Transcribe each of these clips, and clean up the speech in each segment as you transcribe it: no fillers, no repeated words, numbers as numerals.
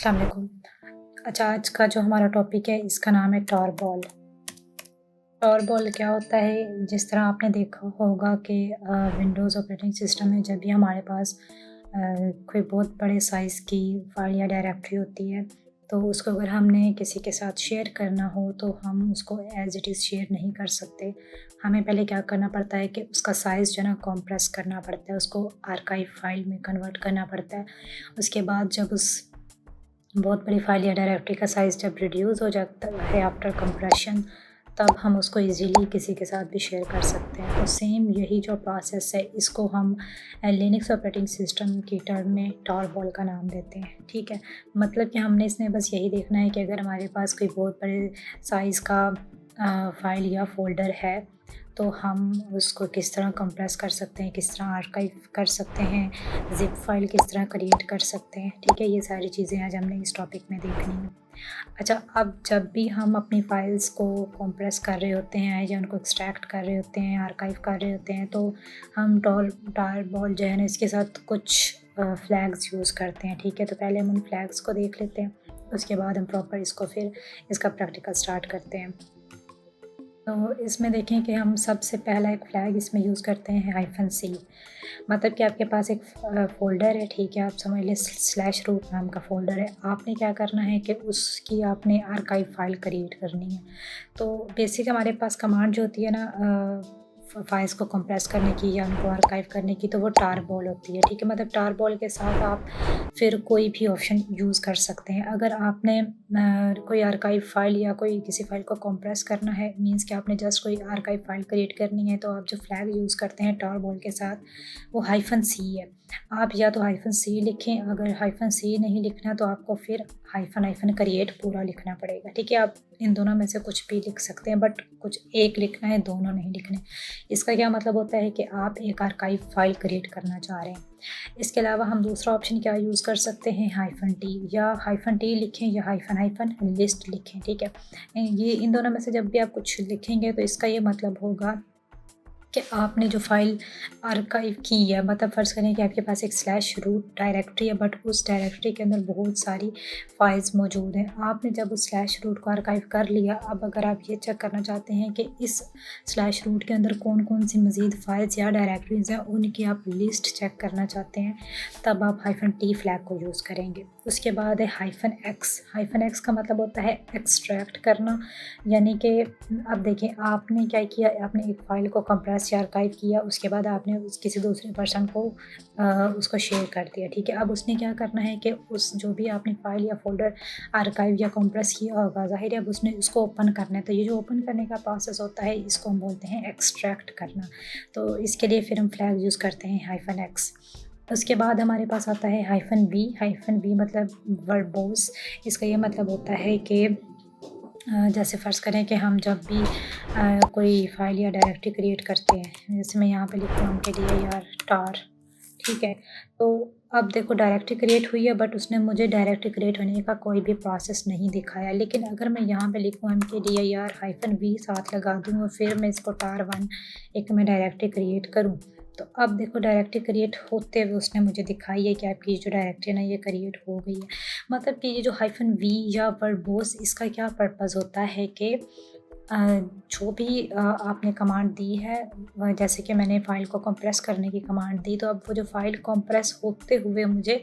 अस्सलाम वालेकुम। अच्छा, आज का जो हमारा टॉपिक है इसका नाम है टॉरबॉल। टॉरबॉल क्या होता है, जिस तरह आपने देखा होगा कि विंडोज़ ऑपरेटिंग सिस्टम में जब भी हमारे पास कोई बहुत बड़े साइज़ की फ़ाइल या डायरेक्टरी होती है, तो उसको अगर हमने किसी के साथ शेयर करना हो तो हम उसको एज़ इट इज़ शेयर नहीं कर सकते। हमें पहले क्या करना पड़ता है कि उसका साइज़ जो है ना कॉम्प्रेस करना पड़ता है, उसको आर्काइव फ़ाइल में कन्वर्ट करना पड़ता है। उसके बाद जब उस बहुत बड़ी फ़ाइल या डायरेक्टरी का साइज़ जब रिड्यूस हो जाता है आफ्टर कंप्रेशन, तब हम उसको ईज़िली किसी के साथ भी शेयर कर सकते हैं। तो सेम यही जो प्रोसेस है, इसको हम लिनक्स ऑपरेटिंग सिस्टम की टर्म में टॉरबॉल का नाम देते हैं, ठीक है? मतलब कि हमने इसमें बस यही देखना है कि अगर हमारे पास कोई बहुत बड़े साइज़ का फ़ाइल या फ़ोल्डर है, तो हम उसको किस तरह कंप्रेस कर सकते हैं, किस तरह आर्काइव कर सकते हैं, ज़िप फ़ाइल किस तरह क्रिएट कर सकते हैं, ठीक है? ये सारी चीज़ें आज हमने इस टॉपिक में देखनी है। अच्छा, अब जब भी हम अपनी फ़ाइल्स को कंप्रेस कर रहे होते हैं या उनको एक्सट्रैक्ट कर रहे होते हैं, आर्काइव कर रहे होते हैं, तो हम टॉरबॉल जो है ना इसके साथ कुछ फ्लैग्स यूज़ करते हैं, ठीक है? तो पहले हम उन फ्लैग्स को देख लेते हैं, उसके बाद हम प्रॉपर इसको फिर इसका प्रैक्टिकल स्टार्ट करते हैं। तो इसमें देखें कि हम सबसे पहला एक फ्लैग इसमें यूज़ करते हैं -c। मतलब कि आपके पास एक फ़ोल्डर है, ठीक है? आप समझ लें स्लैश रूट नाम का फ़ोल्डर है। आपने क्या करना है कि उसकी आपने आर्काइव फ़ाइल क्रिएट करनी है। तो बेसिक हमारे पास कमांड जो होती है ना फाइल्स को कंप्रेस करने की या उनको आर्काइव करने की, तो वो टारबॉल होती है, ठीक है? मतलब टारबॉल के साथ आप फिर कोई भी ऑप्शन यूज़ कर सकते हैं। अगर आपने कोई आर्काइव फ़ाइल या कोई किसी फ़ाइल को कंप्रेस करना है, मीन्स कि आपने जस्ट कोई आर्काइव फ़ाइल क्रिएट करनी है, तो आप जो फ्लैग यूज़ करते हैं टारबॉल के साथ, वो -c है। आप या तो -c लिखें, अगर -c नहीं लिखना तो आपको फिर हाइफ़न क्रिएट पूरा लिखना पड़ेगा, ठीक है? आप इन दोनों में से कुछ भी लिख सकते हैं, बट कुछ एक लिखना है, दोनों नहीं लिखने। इसका क्या मतलब होता है कि आप एक आर्काइव फ़ाइल क्रिएट करना चाह रहे हैं। इसके अलावा हम दूसरा ऑप्शन क्या यूज़ कर सकते हैं, -t या -t लिखें या हाइफ़न लिस्ट लिखें, ठीक है? ये इन दोनों में से जब भी आप कुछ लिखेंगे तो इसका ये मतलब होगा कि आपने जो फ़ाइल आर्काइव की है, मतलब फ़र्ज़ करें कि आपके पास एक स्लैश रूट डायरेक्टरी है, बट उस डायरेक्टरी के अंदर बहुत सारी फ़ाइल्स मौजूद हैं। आपने जब उस स्लैश रूट को आर्काइव कर लिया, अब अगर आप ये चेक करना चाहते हैं कि इस स्लैश रूट के अंदर कौन-कौन सी मज़ीद फ़ाइल्स या डायरेक्टरीज़ हैं, उनकी आप लिस्ट चेक करना चाहते हैं, तब आप -t फ्लैग को यूज़ करेंगे। उसके बाद है -x का मतलब होता है एक्सट्रैक्ट करना, यानी कि अब देखिए आपने क्या किया, आपने एक फ़ाइल को कंप्रेस या आर्काइव किया, उसके बाद आपने उस किसी दूसरे पर्सन को उसको शेयर कर दिया, ठीक है? अब उसने क्या करना है कि उस जो भी आपने फ़ाइल या फ़ोल्डर आर्काइव या कंप्रेस किया होगा, ज़ाहिर है अब उसने उसको ओपन करना है, तो ये जो ओपन करने का प्रोसेस होता है, इसको हम बोलते हैं एक्सट्रैक्ट करना। तो इसके लिए फिर हम फ्लैग यूज़ करते हैं -x। उसके बाद हमारे पास आता है -v मतलब वर्बोस। इसका ये मतलब होता है कि जैसे फ़र्ज़ करें कि हम जब भी कोई फ़ाइल या डायरेक्टरी क्रिएट करते हैं, जैसे मैं यहाँ पे लिखता हूँ कि dir tar, ठीक है? तो अब देखो डायरेक्टरी क्रिएट हुई है, बट उसने मुझे डायरेक्टरी क्रिएट होने का कोई भी प्रोसेस नहीं दिखाया। लेकिन अगर मैं यहाँ पे लिखूँ mkdir -v साथ लगा दूँ और फिर मैं इसको tar1 एक मैं डायरेक्टरी क्रिएट करूँ, तो अब देखो डायरेक्टरी क्रिएट होते हुए उसने मुझे दिखाई है कि आपकी जो डायरेक्टरी है ना ये क्रिएट हो गई है। मतलब कि ये जो -v या वर्बोस, इसका क्या पर्पज़ होता है कि अ, जो भी आपने कमांड दी है, जैसे कि मैंने फ़ाइल को कंप्रेस करने की कमांड दी, तो अब वो जो फ़ाइल कंप्रेस होते हुए मुझे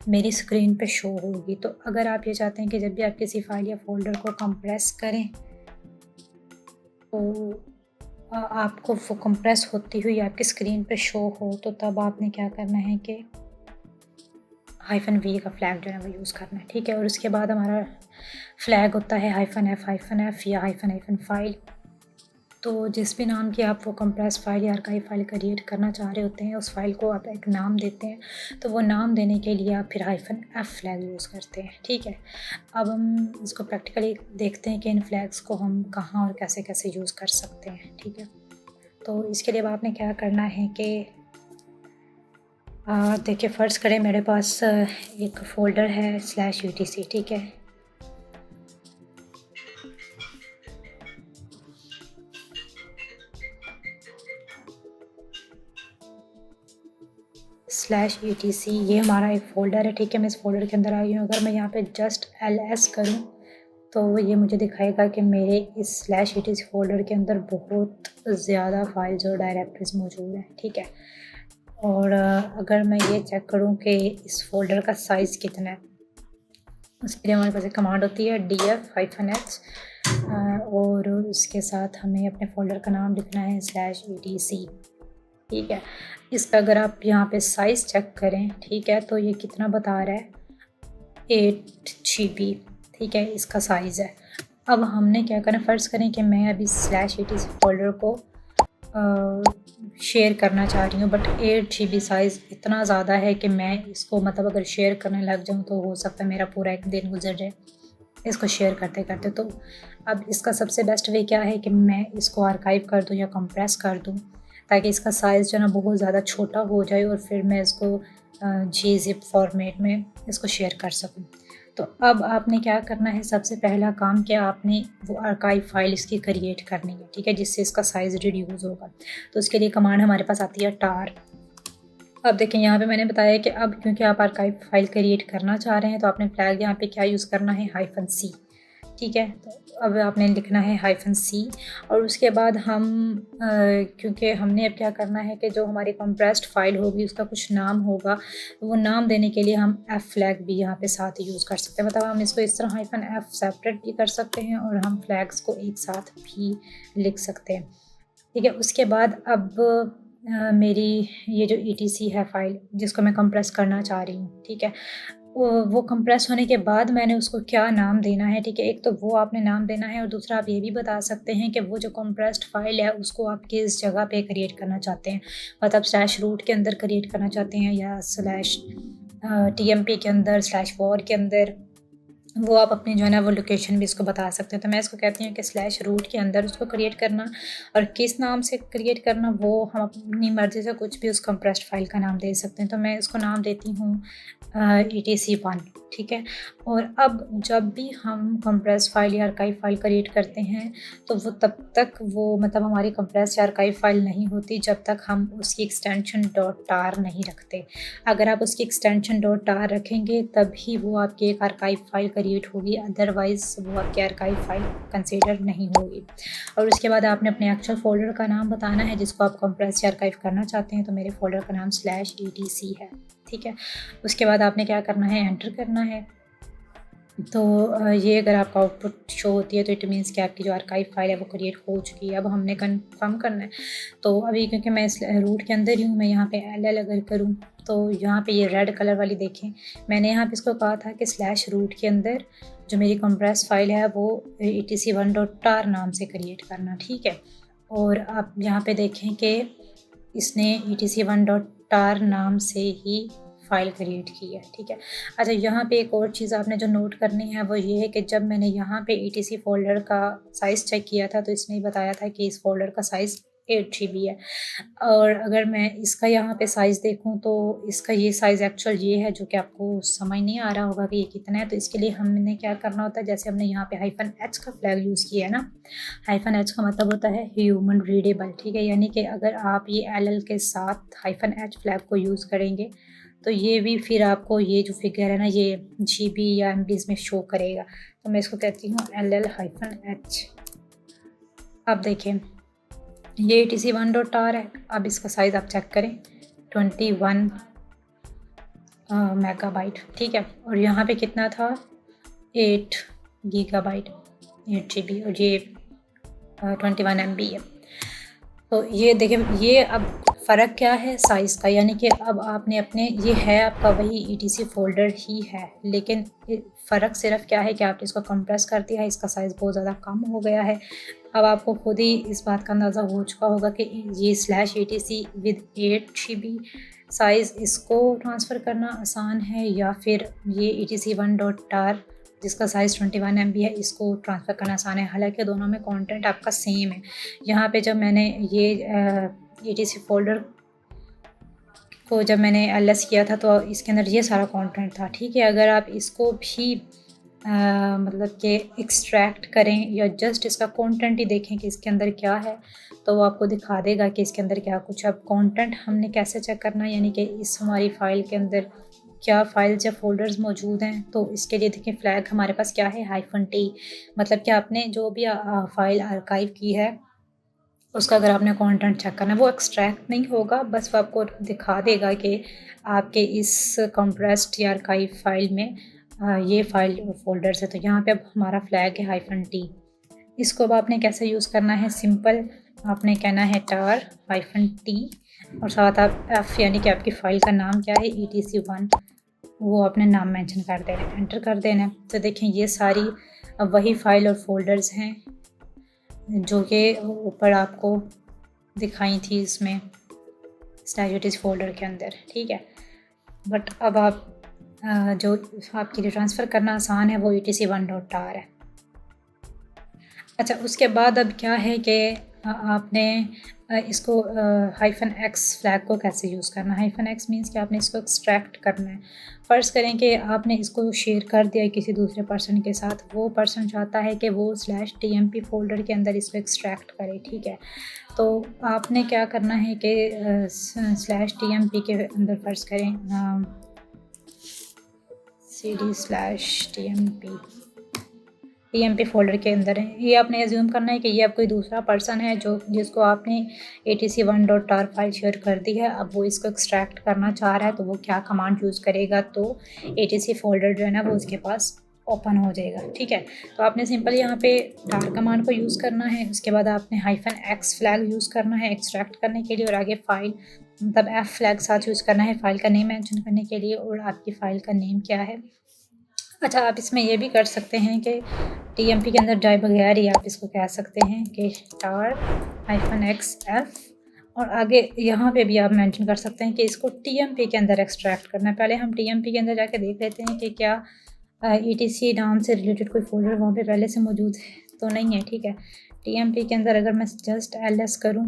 मेरी स्क्रीन पे शो होगी। तो अगर आप ये चाहते हैं कि जब भी आप किसी फ़ाइल या फ़ोल्डर को कंप्रेस करें, तो आपको वो कंप्रेस होती हुई आपकी स्क्रीन पे शो हो, तो तब आपने क्या करना है कि -v का फ्लैग जो है वो यूज़ करना है, ठीक है? और उसके बाद हमारा फ्लैग होता है -f या -फ़ाइल। तो जिस भी नाम की आप वो कंप्रेस फ़ाइल या आर्काइव फ़ाइल क्रिएट करना चाह रहे होते हैं, उस फ़ाइल को आप एक नाम देते हैं, तो वो नाम देने के लिए आप फिर -f फ्लैग यूज़ करते हैं, ठीक है? अब हम इसको प्रैक्टिकली देखते हैं कि इन फ्लैग्स को हम कहाँ और कैसे-कैसे यूज़ कर सकते हैं, ठीक है? तो इसके लिए अब आपने क्या करना है कि देखिए फ़र्ज़ करें मेरे पास एक फ़ोल्डर है /etc, ठीक है? स्लैश etc ये हमारा एक फ़ोल्डर है, ठीक है। मैं इस फ़ोल्डर के अंदर आई हूँ। अगर मैं यहाँ पे जस्ट ls करूँ तो ये मुझे दिखाएगा कि मेरे इस स्लैश etc फ़ोल्डर के अंदर बहुत ज़्यादा फाइल्स और डायरेक्टरीज मौजूद हैं, ठीक है। और अगर मैं ये चेक करूँ कि इस फ़ोल्डर का साइज़ कितना है, उसके लिए हमारे पास एक कमांड होती है df-h और उसके साथ हमें अपने फ़ोल्डर का नाम लिखना है /etc, ठीक है। इसका अगर आप यहाँ पे साइज़ चेक करें, ठीक है, तो ये कितना बता रहा है 8 GB, ठीक है, इसका साइज़ है। अब हमने क्या करना, फ़र्ज़ करें कि मैं अभी /etc फ़ोल्डर को शेयर करना चाह रही हूँ, बट 8 GB साइज़ इतना ज़्यादा है कि मैं इसको मतलब अगर शेयर करने लग जाऊँ तो हो सकता है मेरा पूरा एक दिन गुजर जाए इसको शेयर करते करते। तो अब इसका सबसे बेस्ट वे क्या है कि मैं इसको आर्काइव कर दूँ या कंप्रेस कर दूँ, ताकि इसका साइज़ जो है ना बहुत ज़्यादा छोटा हो जाए और फिर मैं इसको gzip फॉर्मेट में इसको शेयर कर सकूँ। तो अब आपने क्या करना है, सबसे पहला काम कि आपने वो आर्काइव फाइल इसकी क्रिएट करनी है, ठीक है, जिससे इसका साइज़ रिड्यूस होगा। तो उसके लिए कमांड हमारे पास आती है tar। अब देखें यहाँ पे मैंने बताया कि अब क्योंकि आप आर्काइव फाइल क्रिएट करना चाह रहे हैं तो आपने फ्लैग यहाँ पे क्या यूज़ करना है, -c, ठीक है। तो अब आपने लिखना है -c और उसके बाद हम क्योंकि हमने अब क्या करना है कि जो हमारी कंप्रेस्ड फाइल होगी उसका कुछ नाम होगा, वो नाम देने के लिए हम f फ्लैग भी यहाँ पे साथ यूज़ कर सकते हैं। मतलब हम इसको इस तरह -f सेपरेट भी कर सकते हैं और हम फ्लैग्स को एक साथ भी लिख सकते हैं, ठीक है। उसके बाद अब मेरी ये जो etc है फ़ाइल जिसको मैं कंप्रेस करना चाह रही हूँ, ठीक है, वो कंप्रेस होने के बाद मैंने उसको क्या नाम देना है, ठीक है। एक तो वो आपने नाम देना है और दूसरा आप ये भी बता सकते हैं कि वो जो कंप्रेस्ड फाइल है उसको आप किस जगह पे क्रिएट करना चाहते हैं, मतलब /root के अंदर क्रिएट करना चाहते हैं या /tmp के अंदर /var के अंदर, वो आप अपनी जो है ना वो लोकेशन भी इसको बता सकते हैं। तो मैं इसको कहती हूँ कि /root के अंदर उसको क्रिएट करना, और किस नाम से क्रिएट करना वो हम अपनी मर्ज़ी से कुछ भी उस कंप्रेस्ड फाइल का नाम दे सकते हैं। तो मैं इसको नाम देती हूँ etc1, ठीक है। और अब जब भी हम कंप्रेस्ड फाइल या आर्काइव फाइल क्रिएट करते हैं तो वो तब तक वो मतलब हमारी कंप्रेस्ड या आर्काइव फाइल नहीं होती जब तक हम उसकी एक्सटेंशन .tar नहीं रखते। अगर आप उसकी एक्सटेंशन .tar रखेंगे तभी वो आपकी एक आर्काइव फाइल क्रिएट होगी, अदरवाइज़ वो आपकी आर्काइव फाइल कंसीडर नहीं होगी। और उसके बाद आपने अपने एक्चुअल फ़ोल्डर का नाम बताना है जिसको आप कंप्रेस या आर्काइव करना चाहते हैं। तो मेरे फ़ोल्डर का नाम /etc है, ठीक है। उसके बाद आपने क्या करना है, एंटर करना है। तो ये अगर आपका आउटपुट शो होती है तो इट मीन्स कि आपकी जो आर्काइव फाइल है वो क्रिएट हो चुकी है। अब हमने कंफर्म करना है। तो अभी क्योंकि मैं इस रूट के अंदर ही हूँ, मैं यहाँ पे ll अगर करूँ तो यहाँ पे ये रेड कलर वाली देखें, मैंने यहाँ पे इसको कहा था कि /root के अंदर जो मेरी कंप्रेस फाइल है वो etc1.tar नाम से क्रिएट करना, ठीक है। और आप यहाँ पे देखें कि इसने etc1.tar नाम से ही फ़ाइल क्रिएट की है, ठीक है। अच्छा, यहाँ पे एक और चीज़ आपने जो नोट करनी है वो ये है कि जब मैंने यहाँ पे etc फ़ोल्डर का साइज़ चेक किया था तो इसने बताया था कि इस फ़ोल्डर का साइज़ 8 GB है। और अगर मैं इसका यहाँ पे साइज़ देखूँ तो इसका ये साइज़ एक्चुअल ये है, जो कि आपको समझ नहीं आ रहा होगा कि ये कितना है। तो इसके लिए हमने क्या करना होता है, जैसे हमने यहाँ पे -h का फ्लैग यूज़ किया है ना, -h का मतलब होता है ह्यूमन रीडेबल, ठीक है। यानी कि अगर आप ये ll के साथ -h फ्लैग को यूज़ करेंगे तो ये भी फिर आपको ये जो फिगर है ना ये GB या MBs में शो करेगा। तो मैं इसको कहती हूँ ll-h। अब देखें ये etc1.tar है। अब इसका साइज़ आप चेक करें 21 मेगाबाइट, ठीक है। और यहाँ पे कितना था 8 गीगाबाइट 8 GB, और ये 21 MB है। तो ये देखिए, ये अब फ़र्क क्या है साइज़ का, यानी कि अब आपने अपने ये है आपका वही etc फ़ोल्डर ही है, लेकिन फ़र्क सिर्फ क्या है कि आपने इसको कंप्रेस कर दिया है, इसका साइज़ बहुत ज़्यादा कम हो गया है। अब आपको खुद ही इस बात का अंदाज़ा हो चुका होगा कि ये /etc विद 8 GB साइज़ इसको ट्रांसफ़र करना आसान है या फिर ये etc1.tar जिसका साइज़ 21 MB है इसको ट्रांसफ़र करना आसान है। हालांकि दोनों में कंटेंट आपका सेम है। यहाँ पे जब मैंने ये etc फ़ोल्डर को जब मैंने ls किया था तो इसके अंदर ये सारा कंटेंट था, ठीक है। अगर आप इसको भी मतलब कि एक्सट्रैक्ट करें या जस्ट इसका कंटेंट ही देखें कि इसके अंदर क्या है, तो वो आपको दिखा देगा कि इसके अंदर क्या कुछ है। अब कंटेंट हमने कैसे चेक करना है, यानी कि इस हमारी फ़ाइल के अंदर क्या फ़ाइल्स या फ़ोल्डर्स मौजूद हैं। तो इसके लिए देखिए फ्लैग हमारे पास क्या है, -t, मतलब कि आपने जो भी फ़ाइल आर्काइव की है उसका अगर आपने कंटेंट चेक करना है, वो एक्सट्रैक्ट नहीं होगा, बस वो आपको दिखा देगा कि आपके इस कंप्रेस्ड या आर्काइव फ़ाइल में ये फ़ाइल फ़ोल्डर्स है। तो यहाँ पे अब हमारा फ्लैग है -t। इसको अब आपने कैसे यूज़ करना है, सिंपल आपने कहना है tar -t और साथ आप f यानी कि आपकी फ़ाइल का नाम क्या है, etc1, वो आपने नाम मेंशन कर देना है, एंटर कर देना है। तो देखें ये सारी अब वही फ़ाइल और फ़ोल्डर्स हैं जो कि ऊपर आपको दिखाई थी इसमें स्टैट्यूटरीज फ़ोल्डर के अंदर, ठीक है। बट अब आप जो आपके लिए ट्रांसफ़र करना आसान है वो etc1.tar है। अच्छा, उसके बाद अब क्या है कि आपने इसको -x फ्लैग को कैसे यूज़ करना है। -x मीन्स कि आपने इसको एक्सट्रैक्ट करना है। फ़र्ज़ करें कि आपने इसको शेयर कर दिया किसी दूसरे पर्सन के साथ, वो पर्सन चाहता है कि वो /tmp फ़ोल्डर के अंदर इसको एक्सट्रैक्ट करे, ठीक है। तो आपने क्या करना है कि /tmp के अंदर फ़र्ज़ करें cd/tmp टीएमपी फ़ोल्डर के अंदर है। ये आपने एज्यूम करना है कि ये अब कोई दूसरा पर्सन है जो जिसको आपने etc1.tar फाइल शेयर कर दी है। अब वो इसको एक्सट्रैक्ट करना चाह रहा है, तो वो क्या कमांड यूज़ करेगा, तो etc फ़ोल्डर जो है ना वो उसके पास ओपन हो जाएगा, ठीक है। तो आपने सिंपल यहाँ पे tar कमांड को यूज़ करना है। उसके बाद आपने -x फ्लैग यूज़ करना है एक्सट्रैक्ट करने के लिए, और आगे फ़ाइल मतलब f फ्लैग साथ यूज़ करना है फ़ाइल का नेम मेंशन करने के लिए, और आपकी फ़ाइल का नेम क्या है। अच्छा, आप इसमें ये भी कर सकते हैं कि टीएमपी के अंदर जाए बगैर ही आप इसको कह सकते हैं कि tar -xf, और आगे यहाँ पे भी आप मेंशन कर सकते हैं कि इसको टीएमपी के अंदर एक्सट्रैक्ट करना है। पहले हम टीएमपी के अंदर जाके देख लेते हैं कि क्या etc नाम से रिलेटेड कोई फ़ोल्डर वहाँ पे पहले से मौजूद है तो नहीं है, ठीक है। टीएमपी के अंदर अगर मैं जस्ट ls करूँ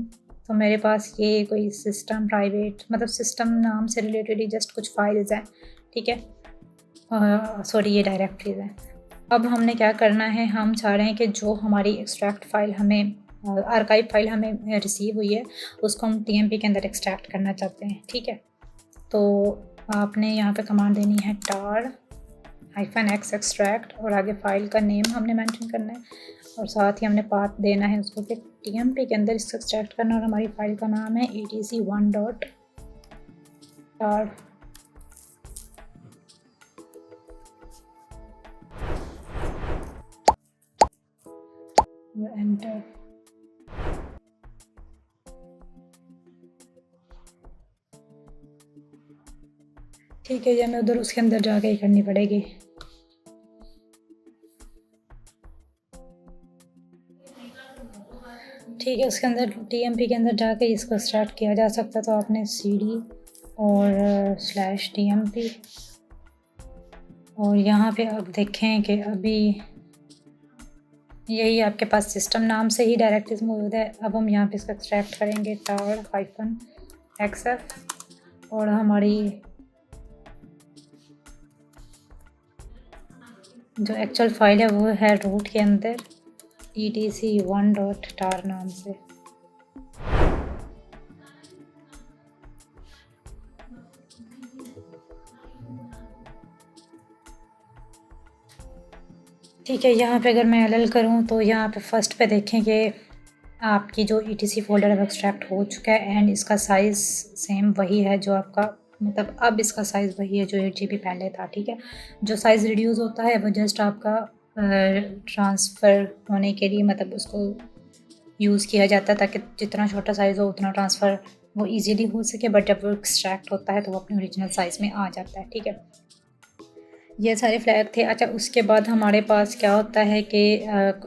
तो मेरे पास ये कोई सिस्टम प्राइवेट मतलब सिस्टम नाम से रिलेटेड ही जस्ट कुछ फाइल्स हैं, ठीक है। सॉरी, ये डायरेक्टरीज है। अब हमने क्या करना है, हम चाह रहे हैं कि जो हमारी एक्सट्रैक्ट फ़ाइल हमें आर्काइव फ़ाइल हमें रिसीव हुई है उसको हम टीएमपी के अंदर एक्सट्रैक्ट करना चाहते हैं, ठीक है। तो आपने यहाँ पे कमांड देनी है tar -x एक्सट्रैक्ट, और आगे फ़ाइल का नेम हमने मेंशन करना है, और साथ ही हमने पाथ देना है उसको कि टीएमपी के अंदर इसको एक्सट्रैक्ट करना, और हमारी फ़ाइल का नाम है etc1.tar। एंटर। ठीक है, ये हमें उधर उसके अंदर जाके ही करनी पड़ेगी। ठीक है, उसके अंदर टीएमपी के अंदर जाके इसको स्टार्ट किया जा सकता, तो आपने cd और /tmp, और यहाँ पे आप देखें कि अभी यही आपके पास सिस्टम नाम से ही डायरेक्टरीज मौजूद है। अब हम यहाँ पे इसको एक्सट्रैक्ट करेंगे tar -xf, और हमारी जो एक्चुअल फाइल है वो है रूट के अंदर etc1.tar नाम से। ठीक है, यहाँ पे अगर मैं एल करूँ तो यहाँ पे फर्स्ट पे देखें कि आपकी जो etc फ़ोल्डर है वो एक्सट्रैक्ट हो चुका है, एंड इसका साइज़ सेम वही है जो आपका मतलब अब इसका साइज़ वही है जो 8 GB पहले था, ठीक है। जो साइज़ रिड्यूस होता है वो जस्ट आपका ट्रांसफ़र होने के लिए मतलब उसको यूज़ किया जाता है ताकि जितना छोटा साइज़ हो उतना ट्रांसफ़र वो ईज़िली हो सके, बट जब वो एक्सट्रैक्ट होता है तो वो अपने ओरिजिनल साइज़ में आ जाता है, ठीक है। ये सारे फ्लैग थे। अच्छा, उसके बाद हमारे पास क्या होता है कि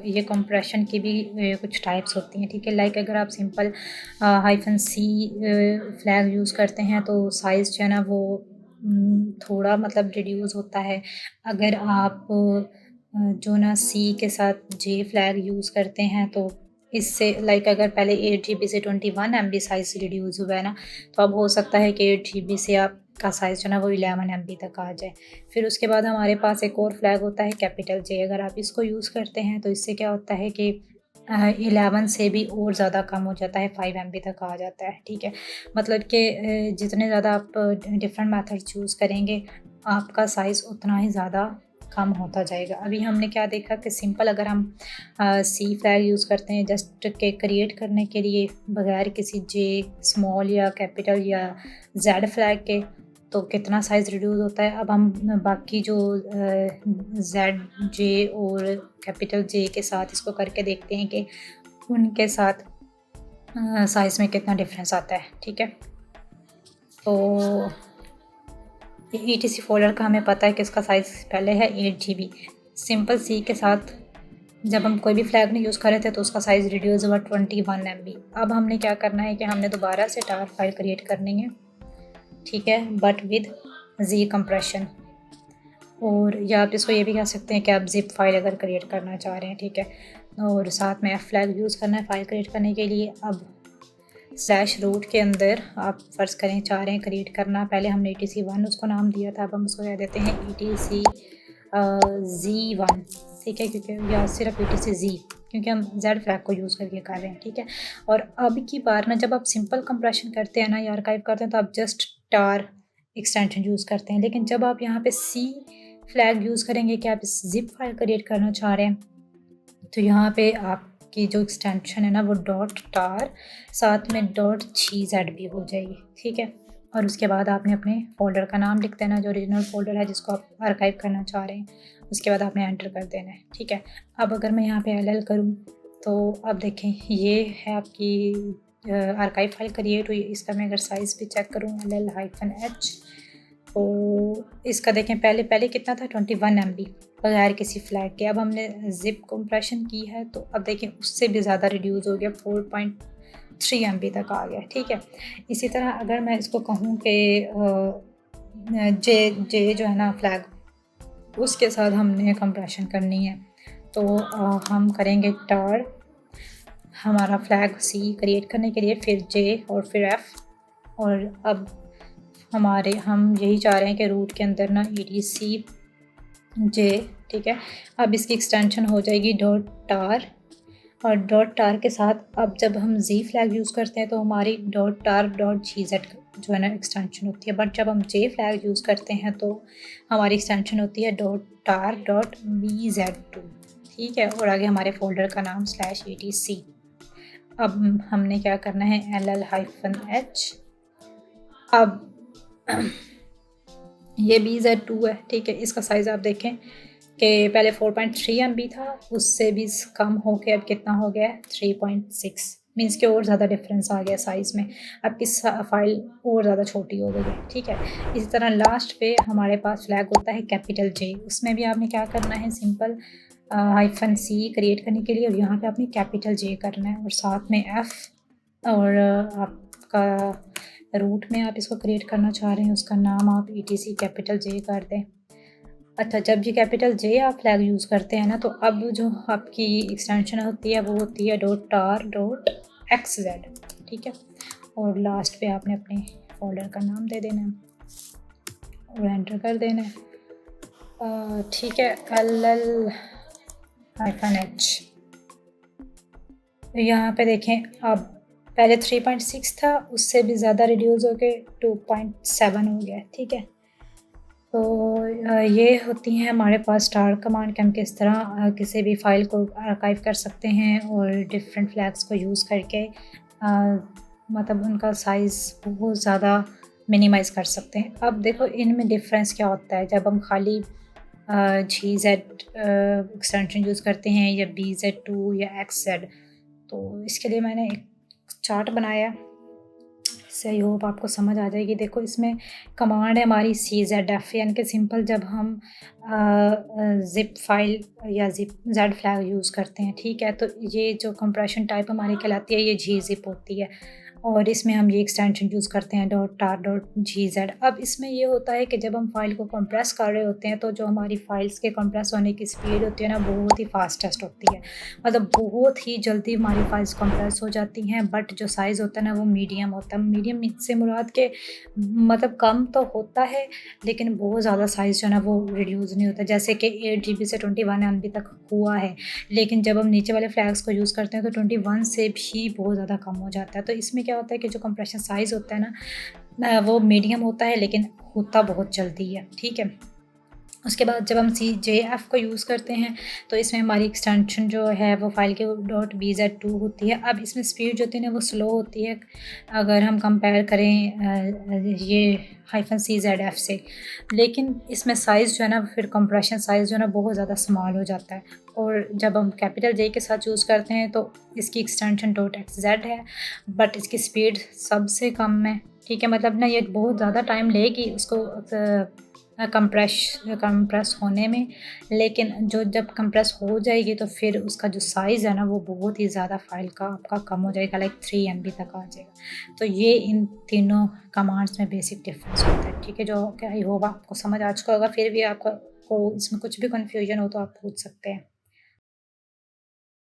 ये कंप्रेशन की भी कुछ टाइप्स होती हैं, ठीक है। लाइक अगर आप सिंपल -c फ्लैग यूज़ करते हैं तो साइज़ जो है ना वो थोड़ा मतलब रिड्यूस होता है। अगर आप जो ना c के साथ j फ्लैग यूज़ करते हैं तो इससे लाइक अगर पहले 8 GB से 21 MB साइज़ रिड्यूस हुआ है ना, तो अब हो सकता है कि 8 GB से आप का साइज़ जो है ना वो 11 MB तक आ जाए। फिर उसके बाद हमारे पास एक और फ्लैग होता है कैपिटल जे। अगर आप इसको यूज़ करते हैं तो इससे क्या होता है कि 11 से भी और ज़्यादा कम हो जाता है, 5 MB तक आ जाता है, ठीक है। मतलब कि जितने ज़्यादा आप डिफरेंट मेथड चूज़ करेंगे आपका साइज़ उतना ही ज़्यादा कम होता जाएगा। अभी हमने क्या देखा कि सिंपल अगर हम सी फ्लैग यूज़ करते हैं जस्ट के क्रिएट करने के लिए बगैर किसी जे स्मॉल या कैपिटल या जेड फ्लैग के, तो कितना साइज़ रिड्यूस होता है। अब हम बाकी जो जेड जे और कैपिटल जे के साथ इसको करके देखते हैं कि उनके साथ साइज़ में कितना डिफरेंस आता है, ठीक है। तो ETC फ़ोल्डर का हमें पता है कि इसका साइज़ पहले है 8 GB। सिंपल सी के साथ जब हम कोई भी फ्लैग नहीं यूज़ कर रहे थे तो उसका साइज़ रिड्यूस हुआ 21 MB। अब हमने क्या करना है कि हमने दोबारा से टार फाइल क्रिएट करनी है, ठीक है, बट विद जी कंप्रेशन। और या आप इसको ये भी कह सकते हैं कि आप ज़िप फाइल अगर क्रिएट करना चाह रहे हैं, ठीक है। और साथ में एफ फ्लैग यूज़ करना है फाइल क्रिएट करने के लिए। अब स्लैश रूट के अंदर आप फ़र्ज़ करें चाह रहे हैं क्रिएट करना, पहले हमने ETC1 उसको नाम दिया था, अब हम उसको कह देते हैं ETC Z1, ठीक है, क्योंकि या सिर्फ ETC Z, क्योंकि हम जेड फ्लैग को यूज़ करके कर रहे हैं, ठीक है। और अब की बार ना जब आप सिंपल कंप्रेशन करते हैं ना या आर्काइव करते हैं तो आप जस्ट टार एक्सटेंशन यूज़ करते हैं, लेकिन जब आप यहाँ पे सी फ्लैग यूज़ करेंगे कि आप ज़िप फाइल क्रिएट करना चाह रहे हैं तो यहाँ पे आपकी जो एक्सटेंशन है ना वो डॉट टार साथ में डॉट GZ भी हो जाएगी, ठीक है। और उसके बाद आपने अपने फ़ोल्डर का नाम लिख देना जो ओरिजिनल फ़ोल्डर है जिसको आप आर्काइव करना चाह रहे हैं, उसके बाद आपने एंटर कर देना है, ठीक है। अब अगर मैं यहाँ पे LL करूँ तो अब देखें ये है आपकी आर्काइव फाइल क्रिएट हुई। इसका मैं अगर साइज़ भी चेक करूँ LL-H तो इसका देखें पहले कितना था 21 MB बगैर किसी फ्लैग के। अब हमने ज़िप कंप्रेशन की है तो अब देखें उससे भी ज़्यादा रिड्यूस हो गया, 4.3 MB तक आ गया, ठीक है। इसी तरह अगर मैं इसको कहूँ कि जे जो है ना फ्लैग उसके साथ हमने कंप्रेशन करनी है तो हम करेंगे टार हमारा फ्लैग सी क्रिएट करने के लिए, फिर जे और फिर एफ। और अब हम यही चाह रहे हैं कि रूट के अंदर ना ETC जे, ठीक है। अब इसकी एक्सटेंशन हो जाएगी डॉट टार और डॉट टार के साथ अब जब हम जी फ्लैग यूज़ करते हैं तो हमारी डॉट टार डॉट GZ जो है ना एक्सटेंशन होती है, बट जब हम जे फ्लैग यूज़ करते हैं तो हमारी एक्सटेंशन होती है डॉट टार डॉट BZ2, ठीक है। और आगे हमारे फ़ोल्डर का नाम /ETC। अब हमने क्या करना है LL-H। अब ये BZ2 है, ठीक है। इसका साइज़ आप देखें कि पहले 4.3 MB था, उससे भी कम हो के अब कितना हो गया है 3.6, मीन्स के और ज़्यादा डिफरेंस आ गया साइज़ में। अब की फाइल और ज़्यादा छोटी हो गई है, ठीक है। इसी तरह लास्ट पे हमारे पास फ्लैग होता है कैपिटल जे। उसमें भी आपने क्या करना है सिंपल -C क्रिएट करने के लिए और यहाँ पे आपने कैपिटल जे करना है और साथ में F और आपका रूट में आप इसको क्रिएट करना चाह रहे हैं उसका नाम आप ETC कैपिटल जे कर दें। अच्छा, जब ये कैपिटल जे आप फ्लैग यूज़ करते हैं ना तो अब जो आपकी एक्सटेंशन होती है वो होती है डॉट टार डॉट XZ, ठीक है। और लास्ट पे आपने अपने फोल्डर का नाम दे देना है और एंटर कर देना है, ठीक है। LL-H यहाँ पे देखें अब पहले 3.6 था, उससे भी ज़्यादा रिड्यूस हो के 2.7 हो गया, ठीक है। तो ये होती हैं हमारे पास स्टार कमांड कि हम किस तरह किसी भी फाइल को आर्काइव कर सकते हैं और डिफरेंट फ्लैग्स को यूज़ करके मतलब उनका साइज़ बहुत ज़्यादा मिनिमाइज़ कर सकते हैं। अब देखो इनमें डिफरेंस क्या होता है जब हम खाली GZ एक्सटेंशन यूज़ करते हैं या BZ2 या XZ। तो इसके लिए मैंने एक चार्ट बनाया, इससे आई होप आपको समझ आ जाएगी। देखो इसमें कमांड है हमारी CZF, यानी कि सिंपल जब हम ज़िप फाइल या जेड फ्लैग यूज़ करते हैं, ठीक है। तो ये जो कंप्रेशन टाइप हमारी कहलाती है ये GZIP होती है। और इसमें हम ये एक्सटेंशन यूज़ करते हैं .tar.gz। अब इसमें ये होता है कि जब हम फ़ाइल को कंप्रेस कर रहे होते हैं तो जो हमारी फ़ाइल्स के कंप्रेस होने की स्पीड होती है ना, बहुत ही फास्टेस्ट होती है। मतलब बहुत ही जल्दी हमारी फ़ाइल्स कंप्रेस हो जाती हैं, बट जो साइज़ होता है ना वो मीडियम होता है। मीडियम से मुराद के मतलब कम तो होता है, लेकिन बहुत ज़्यादा साइज़ जो है ना वो रिड्यूस नहीं होता। जैसे कि 8 जीबी से 21 एमबी तक हुआ है, लेकिन जब हम नीचे वाले फ्लैग्स को यूज़ करते हैं तो 21 से भी बहुत ज़्यादा कम हो जाता है। तो इसमें क्या होता है कि जो कंप्रेशन साइज़ होता है ना, वो मीडियम होता है, लेकिन होता बहुत जल्दी है, ठीक है। उसके बाद जब हम CJF को यूज़ करते हैं तो इसमें हमारी एक्सटेंशन जो है वो फ़ाइल की .bz2 होती है। अब इसमें स्पीड जो होती है ना वो स्लो होती है अगर हम कंपेयर करें ये -CZF से, लेकिन इसमें साइज़ जो है ना फिर कंप्रेशन साइज़ जो है ना बहुत ज़्यादा स्मॉल हो जाता है। और जब हम कैपिटल J के साथ यूज़ करते हैं तो इसकी एक्सटेंशन .xz है, बट इसकी स्पीड सबसे कम है, ठीक है। मतलब ना ये बहुत ज़्यादा टाइम लेगी उसको कंप्रेस होने में, लेकिन जब कंप्रेस हो जाएगी तो फिर उसका जो साइज़ है ना वो बहुत ही ज़्यादा फ़ाइल का आपका कम हो जाएगा, लाइक 3 MB तक आ जाएगा। तो ये इन तीनों कमांड्स में बेसिक डिफरेंस होता है, ठीक है, जो कि आई होप आपको समझ आ चुका होगा। फिर भी आपको इसमें कुछ भी कन्फ्यूजन हो तो आप पूछ सकते हैं।